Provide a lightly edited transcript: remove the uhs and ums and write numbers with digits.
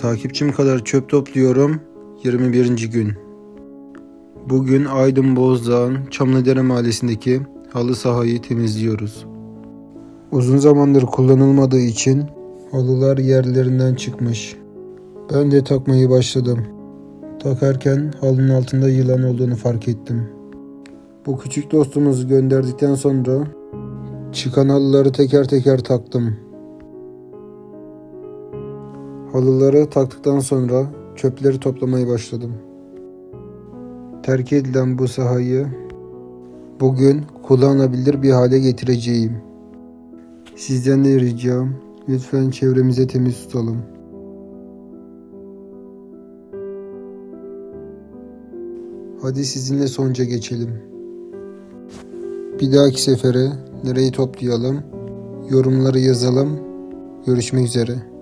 Takipçim kadar çöp topluyorum. 21. gün. Bugün Aydın Bozdağ'ın Çamlıdere mahallesindeki halı sahayı temizliyoruz. Uzun zamandır kullanılmadığı için halılar yerlerinden çıkmış. Ben de takmayı başladım. Takarken halının altında yılan olduğunu fark ettim. Bu küçük dostumuzu gönderdikten sonra çıkan halıları teker teker taktım. Halıları taktıktan sonra çöpleri toplamaya başladım. Terk edilen bu sahayı bugün kullanılabilir bir hale getireceğim. Sizden de ricam, lütfen çevremizi temiz tutalım. Hadi sizinle sonuca geçelim. Bir dahaki sefere nereyi toplayalım, yorumları yazalım. Görüşmek üzere.